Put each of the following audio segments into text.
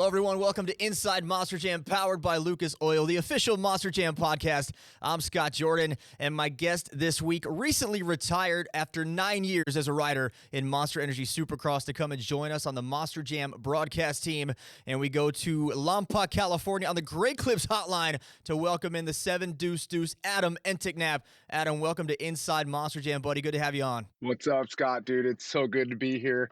Hello, everyone. Welcome to Inside Monster Jam, powered by Lucas Oil, the official Monster Jam podcast. I'm Scott Jordan, and my guest this week recently retired after 9 years as a rider in Monster Energy Supercross to come and join us on the Monster Jam broadcast team. And we go to Lampa, California on the Great Clips hotline to welcome in the 7 deuce, Adam Enticknap. Adam, welcome to Inside Monster Jam, buddy. Good to have you on. What's up, Scott, dude? It's so good to be here.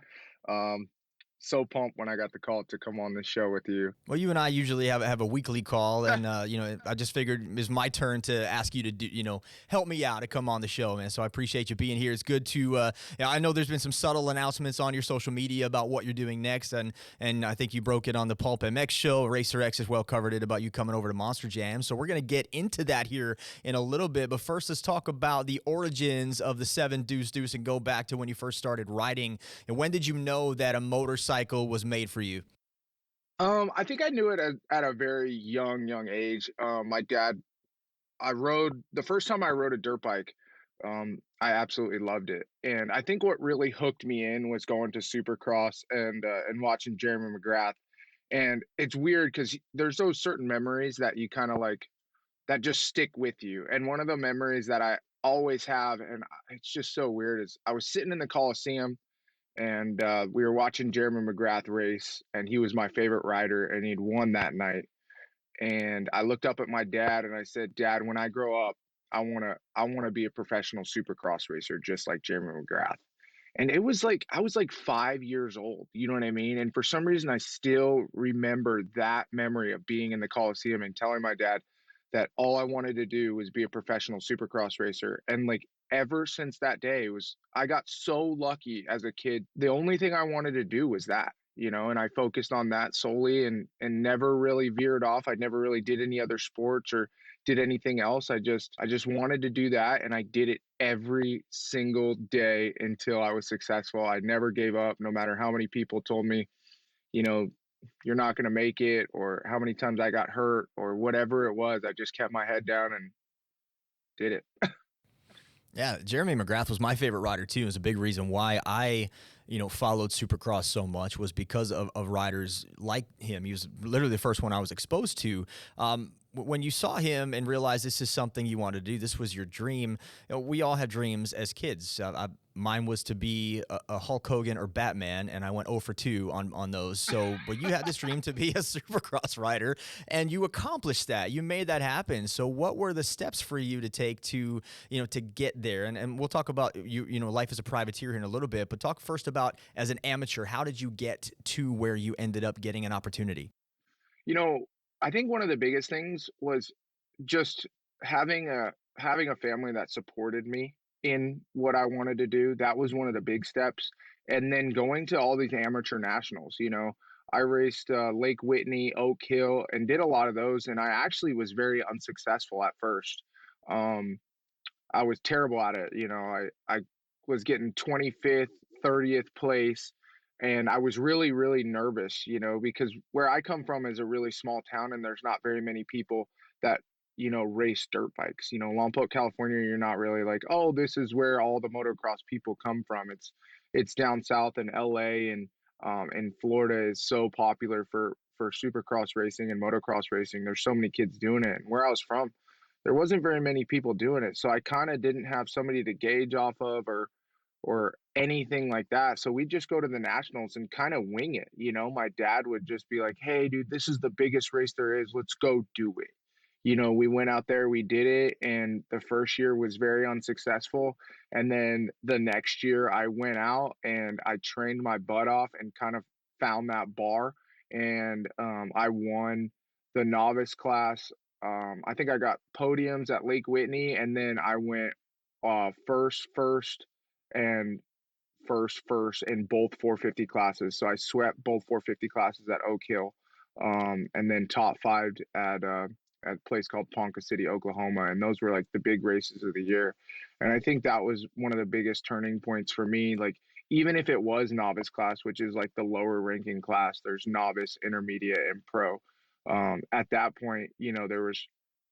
So pumped when I got the call to come on this show with you. Well, you and I usually have a weekly call, and I just figured it was my turn to ask you to do, help me out to come on the show, man. So I appreciate you being here. It's good to, I know there's been some subtle announcements on your social media about what you're doing next, and I think you broke it on the Pulp MX show. Racer X as well covered it about you coming over to Monster Jam. So we're gonna get into that here in a little bit, but first let's talk about the origins of the 7 deuce and go back to when you first started riding. And when did you know that a motorcycle was made for you? I think I knew it at a very young age. My dad, the first time I rode a dirt bike. I absolutely loved it. And I think what really hooked me in was going to Supercross and watching Jeremy McGrath. And it's weird because there's those certain memories that you kind of like that just stick with you. And one of the memories that I always have, and it's just so weird, is I was sitting in the Coliseum and we were watching Jeremy McGrath race, and he was my favorite rider, and he'd won that night. And I looked up at my dad and I said, "Dad, when I grow up, I wanna be a professional Supercross racer just like Jeremy McGrath." And it was like I was like 5 years old, you know what I mean? And for some reason, I still remember that memory of being in the Coliseum and telling my dad that all I wanted to do was be a professional Supercross racer. And like ever since that day, I got so lucky as a kid. The only thing I wanted to do was that, and I focused on that solely and never really veered off. I never really did any other sports or did anything else. I just wanted to do that, and I did it every single day until I was successful. I never gave up, no matter how many people told me, you're not going to make it, or how many times I got hurt or whatever it was. I just kept my head down and did it. Yeah, Jeremy McGrath was my favorite rider too. It was a big reason why I, followed Supercross so much, was because of riders like him. He was literally the first one I was exposed to. When you saw him and realized this is something you wanted to do, this was your dream. We all had dreams as kids. Mine was to be a Hulk Hogan or Batman, and I went 0 for 2 on those. So, but you had this dream to be a Supercross rider, and you accomplished that. You made that happen. So, what were the steps for you to take to get there? And we'll talk about life as a privateer here in a little bit. But talk first about as an amateur, how did you get to where you ended up getting an opportunity? I think one of the biggest things was just having a family that supported me in what I wanted to do. That was one of the big steps. And then going to all these amateur nationals, I raced Lake Whitney, Oak Hill, and did a lot of those. And I actually was very unsuccessful at first. I was terrible at it. I was getting 25th, 30th place. And I was really, really nervous, because where I come from is a really small town and there's not very many people that, race dirt bikes. Lompoc, California, you're not really like, oh, this is where all the motocross people come from. It's down south in LA, and Florida is so popular for supercross racing and motocross racing. There's so many kids doing it. And where I was from, there wasn't very many people doing it. So I kind of didn't have somebody to gauge off of or anything like that. So we just go to the nationals and kind of wing it. My dad would just be like, "Hey, dude, this is the biggest race there is. Let's go do it." We went out there, we did it. And the first year was very unsuccessful. And then the next year I went out and I trained my butt off and kind of found that bar. And I won the novice class. I think I got podiums at Lake Whitney. And then I went first, and first in both 450 classes. So I swept both 450 classes at Oak Hill, and then top 5 at a place called Ponca City, Oklahoma. And those were like the big races of the year. And I think that was one of the biggest turning points for me. Like, even if it was novice class, which is like the lower ranking class, there's novice, intermediate, and pro. At that point, there was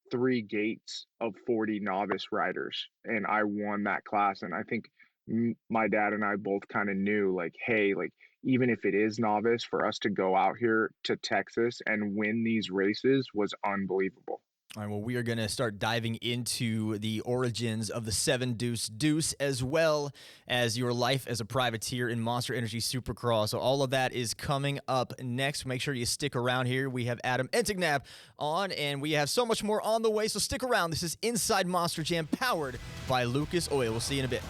3 gates of 40 novice riders, and I won that class. And I think my dad and I both kind of knew like, hey, like even if it is novice, for us to go out here to Texas and win these races was unbelievable. All right, well, we are going to start diving into the origins of the 7 deuce, as well as your life as a privateer in Monster Energy Supercross. So, all of that is coming up next. Make sure you stick around here. We have Adam Enticknap on, and we have so much more on the way. So, stick around. This is Inside Monster Jam, powered by Lucas Oil. We'll see you in a bit.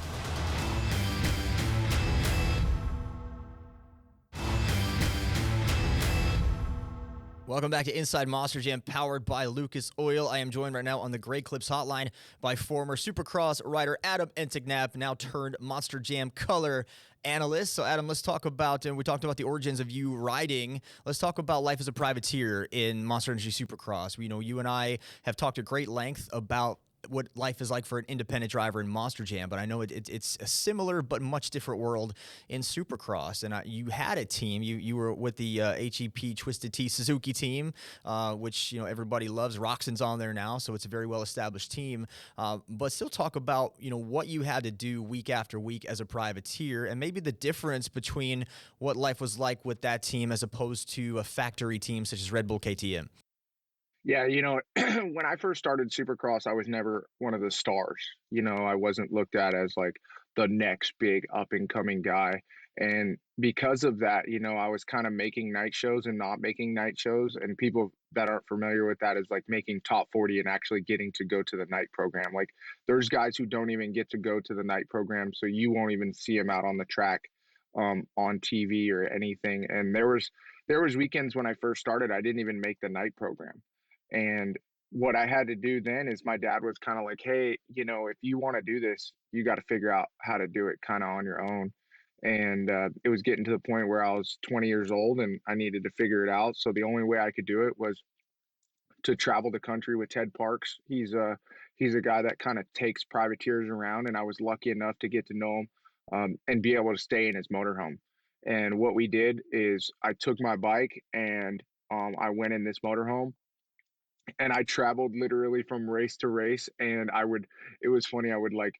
Welcome back to Inside Monster Jam, powered by Lucas Oil. I am joined right now on the Great Clips hotline by former Supercross rider Adam Enticknap, now turned Monster Jam color analyst. So, Adam, let's talk about, and we talked about the origins of you riding. Let's talk about life as a privateer in Monster Energy Supercross. You know, you and I have talked at great length about what life is like for an independent driver in Monster Jam, but I know it's a similar but much different world in Supercross. And you had a team. You were with the HEP Twisted Tea Suzuki team, which everybody loves. Roxon's on there now, so it's a very well established team. But still talk about what you had to do week after week as a privateer, and maybe the difference between what life was like with that team as opposed to a factory team such as Red Bull KTM. Yeah, when I first started Supercross, I was never one of the stars. I wasn't looked at as like the next big up and coming guy. And because of that, I was kind of making night shows and not making night shows. And people that aren't familiar with that is like making top 40 and actually getting to go to the night program. Like there's guys who don't even get to go to the night program, so you won't even see them out on the track on TV or anything. And there was weekends when I first started, I didn't even make the night program. And what I had to do then is my dad was kind of like, hey, if you want to do this, you got to figure out how to do it kind of on your own. And it was getting to the point where I was 20 years old and I needed to figure it out. So the only way I could do it was to travel the country with Ted Parks. He's a guy that kind of takes privateers around, and I was lucky enough to get to know him and be able to stay in his motorhome. And what we did is I took my bike and I went in this motorhome and I traveled literally from race to race. And it was funny. I would like,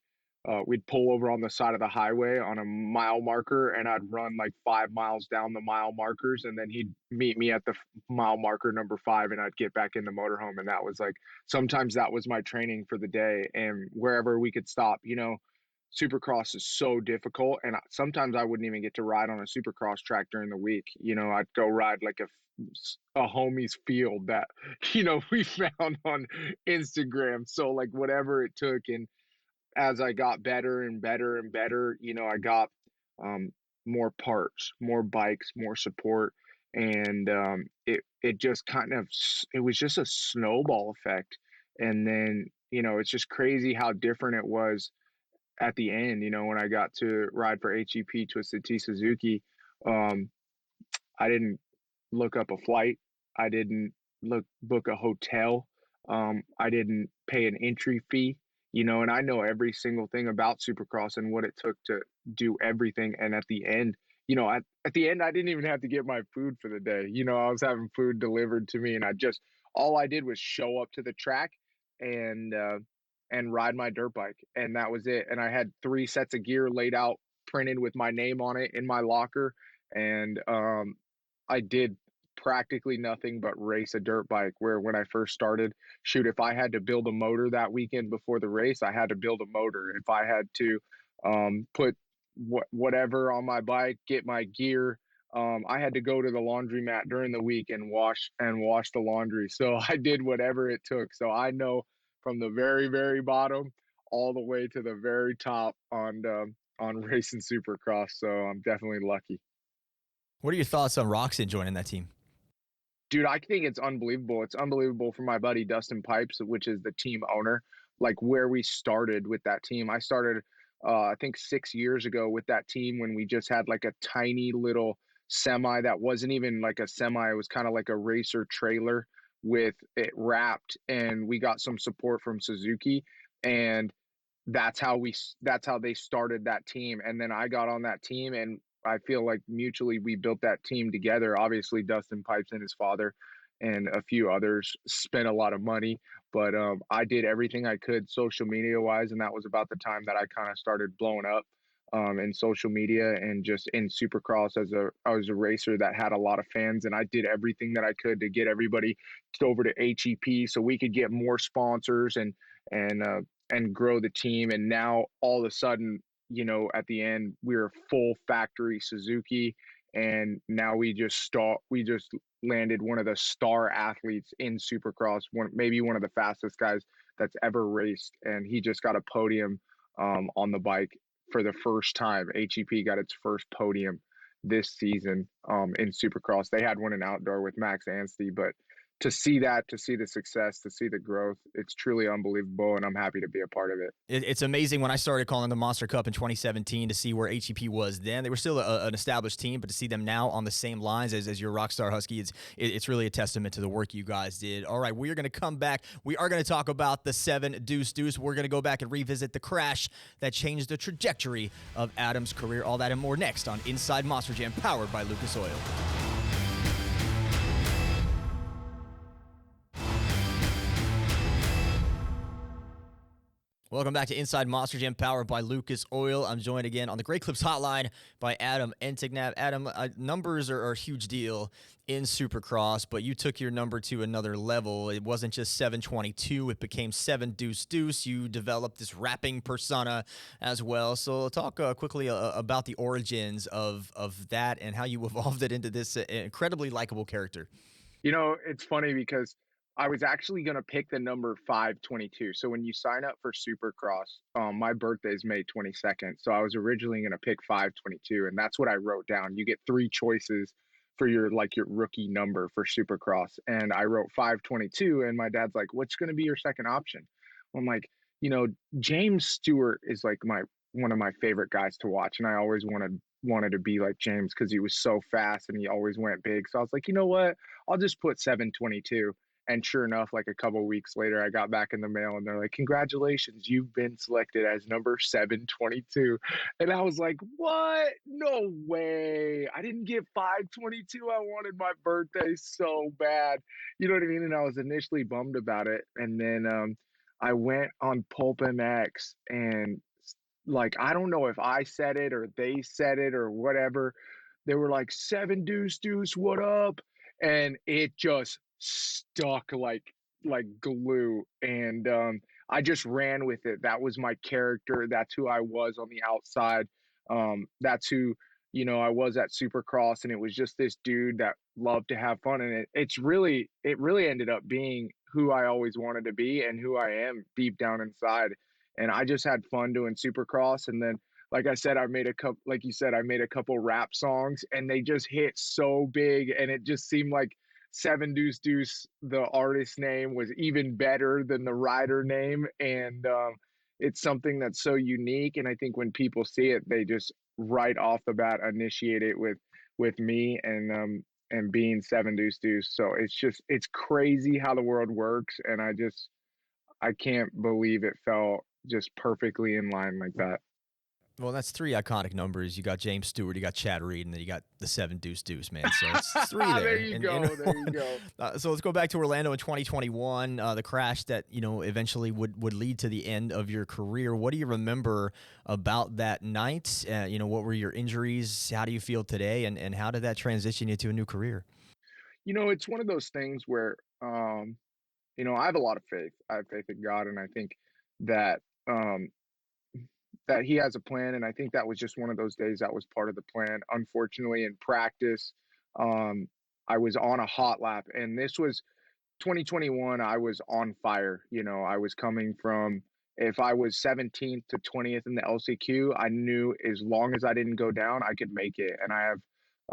we'd pull over on the side of the highway on a mile marker and I'd run like 5 miles down the mile markers. And then he'd meet me at the mile marker number 5 and I'd get back in the motorhome. And that was like, sometimes that was my training for the day. And wherever we could stop, Supercross is so difficult, and sometimes I wouldn't even get to ride on a Supercross track during the week. I'd go ride like a homie's field that we found on Instagram. So like whatever it took, and as I got better and better and better, I got um, more parts, more bikes, more support, and it just it was just a snowball effect. And then it's just crazy how different it was at the end, when I got to ride for HEP Twisted Tea Suzuki. um, I didn't look up a flight. I didn't look book a hotel. I didn't pay an entry fee, and I know every single thing about Supercross and what it took to do everything. And at the end, at the end, I didn't even have to get my food for the day. I was having food delivered to me, and all I did was show up to the track and ride my dirt bike, and that was it. And I had 3 sets of gear laid out, printed with my name on it in my locker, and I did practically nothing but race a dirt bike. Where when I first started, shoot, if I had to build a motor that weekend before the race, I had to build a motor. If I had to put whatever on my bike, get my gear, I had to go to the laundromat during the week and wash the laundry. So I did whatever it took. So I know from the very very bottom all the way to the very top on racing Supercross. So I'm definitely lucky. What are your thoughts on Roxon joining that team? Dude, I think it's unbelievable. It's unbelievable for my buddy Dustin Pipes, which is the team owner, like where we started with that team. I started, I think 6 years ago with that team when we just had like a tiny little semi that wasn't even like a semi. It was kind of like a racer trailer with it wrapped, and we got some support from Suzuki. And that's how they started that team. And then I got on that team, and I feel like mutually we built that team together. Obviously Dustin Pipes and his father and a few others spent a lot of money, but I did everything I could social media wise, and that was about the time that I kind of started blowing up. in social media and just in Supercross as a racer that had a lot of fans, and I did everything that I could to get everybody over to HEP so we could get more sponsors and grow the team. And now all of a sudden, at the end, we're full factory Suzuki, and now we just landed one of the star athletes in Supercross, maybe one of the fastest guys that's ever raced, and he just got a podium on the bike for the first time. HEP got its first podium this season in Supercross. They had one in outdoor with Max Anstey, but to see that, to see the success, to see the growth, it's truly unbelievable, and I'm happy to be a part of it. It's amazing. When I started calling the Monster Cup in 2017 to see where HEP was then, they were still an established team, but to see them now on the same lines as your Rockstar Husky, it's really a testament to the work you guys did. All right, we are going to come back. We are going to talk about the 7 Deuce Deuce. We're going to go back and revisit the crash that changed the trajectory of Adam's career. All that and more next on Inside Monster Jam, powered by Lucas Oil. Welcome back to Inside Monster Jam, powered by Lucas Oil. I'm joined again on the Great Clips Hotline by Adam Enticknap. Adam, numbers are a huge deal in Supercross, but you took your number to another level. It wasn't just 722, it became 7 Deuce Deuce. You developed this rapping persona as well. So talk quickly about the origins of that and how you evolved it into this incredibly likable character. It's funny because I was actually going to pick the number 522. So when you sign up for Supercross, my birthday is May 22nd. So I was originally going to pick 522, and that's what I wrote down. You get 3 choices for your rookie number for Supercross. And I wrote 522, and my dad's like, "What's going to be your second option?" I'm like, you know, James Stewart is like one of my favorite guys to watch, and I always wanted to be like James because he was so fast and he always went big. So I was like, you know what? I'll just put 722. And sure enough, like a couple of weeks later, I got back in the mail and they're like, "Congratulations, you've been selected as number 722." And I was like, "What? No way. I didn't get 522. I wanted my birthday so bad." You know what I mean? And I was initially bummed about it. And then I went on Pulp MX and like, I don't know if I said it or they said it or whatever. They were like, "7 Deuce Deuce, what up?" And it just stuck like glue. And I just ran with it. That was my character. That's who I was on the outside. That's who, I was at Supercross, and it was just this dude that loved to have fun. And it really ended up being who I always wanted to be and who I am deep down inside. And I just had fun doing Supercross. And then, like I said, like you said, I made a couple rap songs, and they just hit so big. And it just seemed like 7 Deuce Deuce, the artist name, was even better than the rider name. And it's something that's so unique. And I think when people see it, they just right off the bat initiate it with me and being 7 Deuce Deuce. So it's crazy how the world works. And I can't believe it fell just perfectly in line like that. Well, that's 3 iconic numbers. You got James Stewart, you got Chad Reed, and then you got the 7 Deuce Deuce, man. So it's 3 there. There you go. There you go. So let's go back to Orlando in 2021, the crash that, eventually would lead to the end of your career. What do you remember about that night? What were your injuries? How do you feel today? And how did that transition you to a new career? It's one of those things where, I have a lot of faith. I have faith in God, and I think that um, that he has a plan. And I think that was just one of those days that was part of the plan. Unfortunately, in practice, um, I was on a hot lap, and this was 2021. I was on fire. I was coming from, if I was 17th to 20th in the LCQ, I knew as long as I didn't go down, I could make it. And I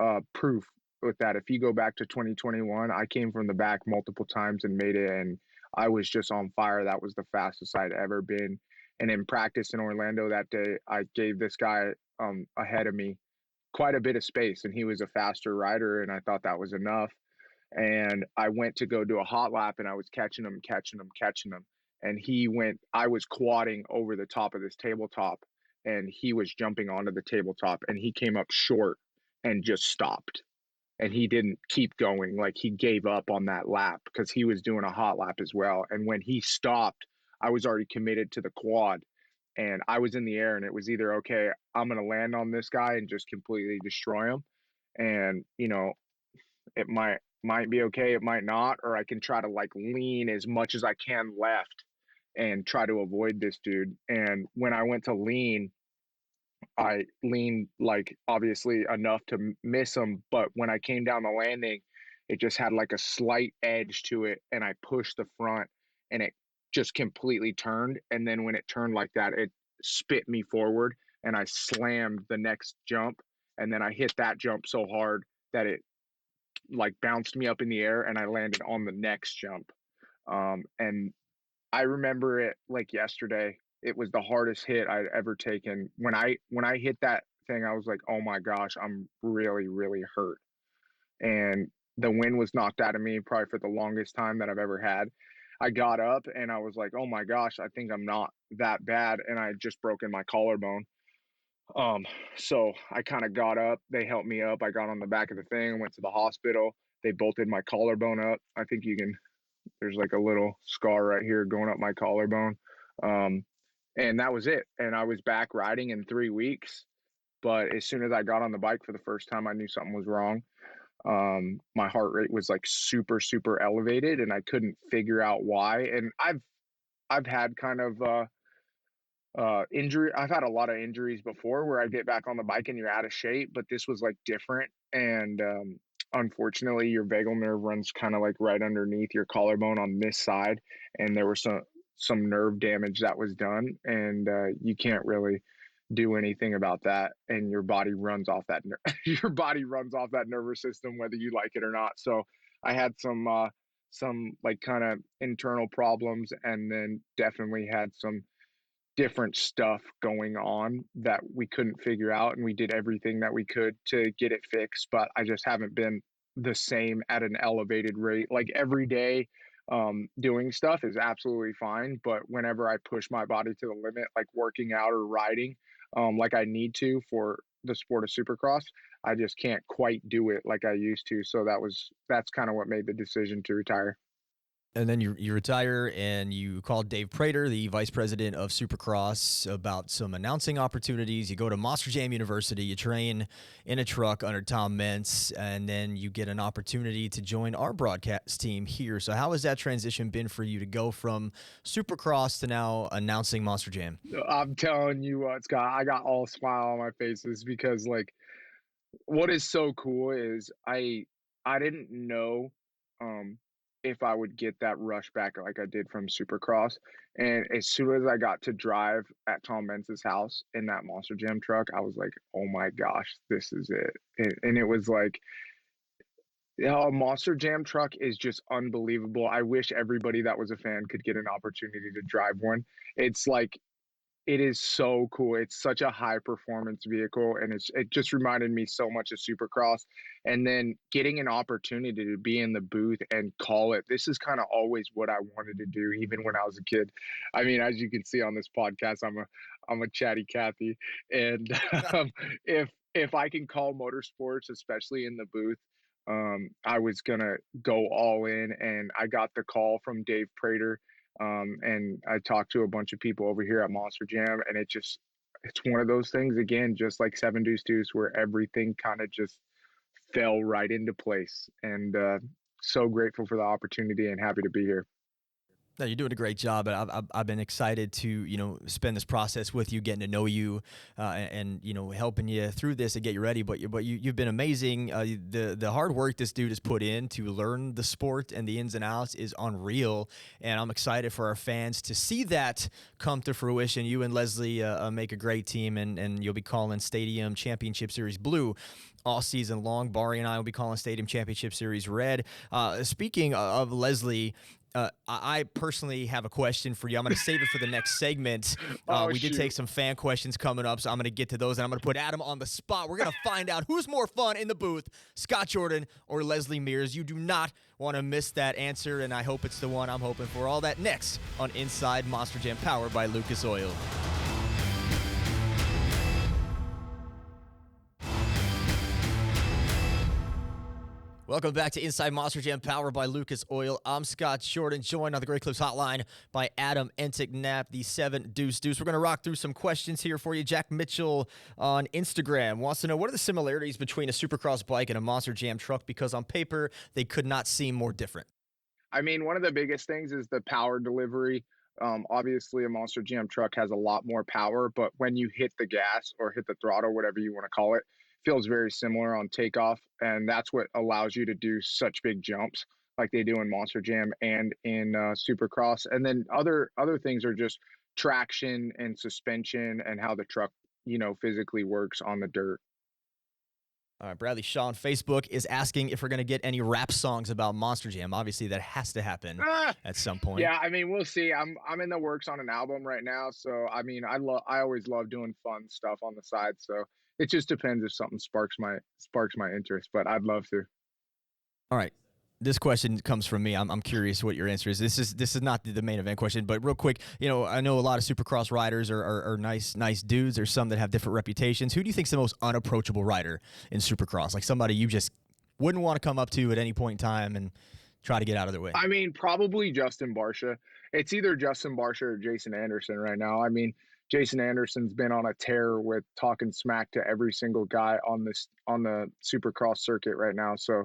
have proof with that. If you go back to 2021, I came from the back multiple times and made it. And I was just on fire. That was the fastest I'd ever been. And in practice in Orlando that day, I gave this guy ahead of me quite a bit of space, and he was a faster rider. And I thought that was enough. And I went to go do a hot lap, and I was catching him, catching him, catching him. And I was quadding over the top of this tabletop, and he was jumping onto the tabletop, and he came up short and just stopped. And he didn't keep going. Like, he gave up on that lap because he was doing a hot lap as well. And when he stopped, I was already committed to the quad. and I was in the air, and it was either, okay, I'm gonna land on this guy and just completely destroy him, and it might be okay, it might not, or I can try to like lean as much as I can left and try to avoid this dude. And when I went to lean, I leaned like obviously enough to miss him, but when I came down the landing, it just had like a slight edge to it, and I pushed the front, and it just completely turned. And then when it turned like that, it spit me forward, and I slammed the next jump, and then I hit that jump so hard that it like bounced me up in the air, and I landed on the next jump. And I remember it like yesterday. It was the hardest hit I'd ever taken. When I hit that thing, I was like, "Oh my gosh, I'm really, really hurt." And the wind was knocked out of me probably for the longest time that I've ever had. I got up and I was like, "Oh my gosh, I think I'm not that bad." And I had just broken my collarbone. Um, so I kind of got up. They helped me up. I got on the back of the thing, went to the hospital. They bolted my collarbone up. I think there's like a little scar right here going up my collarbone. Um, and that was it. And I was back riding in 3 weeks. But as soon as I got on the bike for the first time, I knew something was wrong. My heart rate was like super, super elevated, and I couldn't figure out why. And I've had kind of injury. I've had a lot of injuries before where I get back on the bike and you're out of shape, but this was like different. And unfortunately, your vagal nerve runs kind of like right underneath your collarbone on this side, and there was some nerve damage that was done, and you can't really do anything about that, and your body runs off that your body runs off that nervous system whether you like it or not. So I had some like kind of internal problems, and then definitely had some different stuff going on that we couldn't figure out, and we did everything that we could to get it fixed, but I just haven't been the same at an elevated rate. Like every day, doing stuff is absolutely fine, but whenever I push my body to the limit, like working out or riding, like I need to for the sport of Supercross, I just can't quite do it like I used to. So that's kind of what made the decision to retire. And then you retire and you call Dave Prater, the vice president of Supercross, about some announcing opportunities. You go to Monster Jam University, you train in a truck under Tom Mentz, and then you get an opportunity to join our broadcast team here. So how has that transition been for you to go from Supercross to now announcing Monster Jam? I'm telling you what, Scott, I got all smile on my faces because like what is so cool is I didn't know um if I would get that rush back like I did from Supercross. And as soon as I got to drive at Tom Mentz's house in that Monster Jam truck, I was like, "Oh my gosh, this is it." And it was like, yeah, a Monster Jam truck is just unbelievable. I wish everybody that was a fan could get an opportunity to drive one. It's like it is so cool. It's such a high performance vehicle, and it just reminded me so much of Supercross. And then getting an opportunity to be in the booth and call it. This is kind of always what I wanted to do, even when I was a kid. I mean, as you can see on this podcast, I'm a chatty Cathy, and um, if I can call motorsports, especially in the booth. I was gonna go all in, and I got the call from Dave Prater, and I talked to a bunch of people over here at Monster Jam, and it's one of those things again, just like Seven Deuce Deuce, where everything kind of just fell right into place. And so grateful for the opportunity and happy to be here. No, you're doing a great job. I've been excited to, spend this process with you, getting to know you, and helping you through this and get you ready. You've been amazing. The hard work this dude has put in to learn the sport and the ins and outs is unreal. And I'm excited for our fans to see that come to fruition. You and Leslie make a great team, and you'll be calling Stadium Championship Series Blue all season long. Barry and I will be calling Stadium Championship Series Red. Speaking of Leslie, I personally have a question for you. I'm going to save it for the next segment. We did take some fan questions coming up, so I'm going to get to those, and I'm going to put Adam on the spot. We're going to find out who's more fun in the booth, Scott Jordan or Leslie Mears. You do not want to miss that answer, and I hope it's the one I'm hoping for. All that next on Inside Monster Jam, powered by Lucas Oil. Welcome back to Inside Monster Jam, powered by Lucas Oil. I'm Scott Jordan, joined on the Great Clips Hotline by Adam Enticknap, the 7 Deuce. We're going to rock through some questions here for you. Jack Mitchell on Instagram wants to know, what are the similarities between a Supercross bike and a Monster Jam truck? Because on paper, they could not seem more different. I mean, one of the biggest things is the power delivery. Obviously, a Monster Jam truck has a lot more power, but when you hit the gas or hit the throttle, whatever you want to call it, feels very similar on takeoff. And that's what allows you to do such big jumps like they do in Monster Jam and in Supercross. And then other things are just traction and suspension and how the truck, physically works on the dirt. All right, Bradley Shaw on Facebook is asking if we're going to get any rap songs about Monster Jam. Obviously, that has to happen at some point. Yeah, I mean, we'll see. I'm in the works on an album right now, so I mean, I always love doing fun stuff on the side. So it just depends if something sparks my interest, but I'd love to. All right. This question comes from me. I'm curious what your answer is. This is not the main event question, but real quick, I know a lot of Supercross riders are nice dudes. There's some that have different reputations. Who do you think's the most unapproachable rider in Supercross? Like somebody you just wouldn't want to come up to at any point in time and try to get out of their way? I mean, probably Justin Barcia. It's either Justin Barcia or Jason Anderson right now. I mean, Jason Anderson's been on a tear with talking smack to every single guy on the Supercross circuit right now. So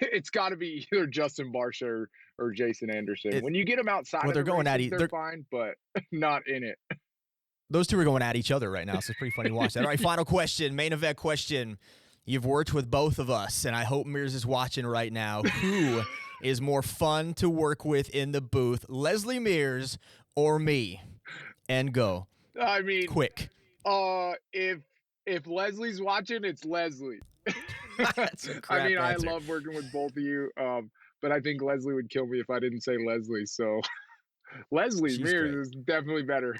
it's got to be either Justin Barcia or Jason Anderson. When you get them outside, they're going at they're fine, but not in it. Those two are going at each other right now, so it's pretty funny to watch that. All right, final question, main event question. You've worked with both of us, and I hope Mears is watching right now. Who is more fun to work with in the booth, Leslie Mears or me? And go. I mean, quick. If Leslie's watching, it's Leslie. I mean, I love working with both of you, but I think Leslie would kill me if I didn't say Leslie. So Leslie Mears is definitely better.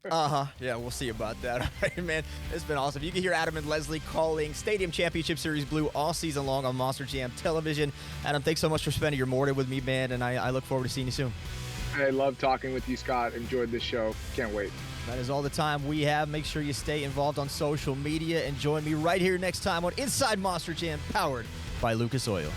Yeah, we'll see about that. All right, man. It's been awesome. You can hear Adam and Leslie calling Stadium Championship Series Blue all season long on Monster Jam Television. Adam, thanks so much for spending your morning with me, man, and I look forward to seeing you soon. I love talking with you, Scott. Enjoyed this show. Can't wait. That is all the time we have. Make sure you stay involved on social media and join me right here next time on Inside Monster Jam, powered by Lucas Oil.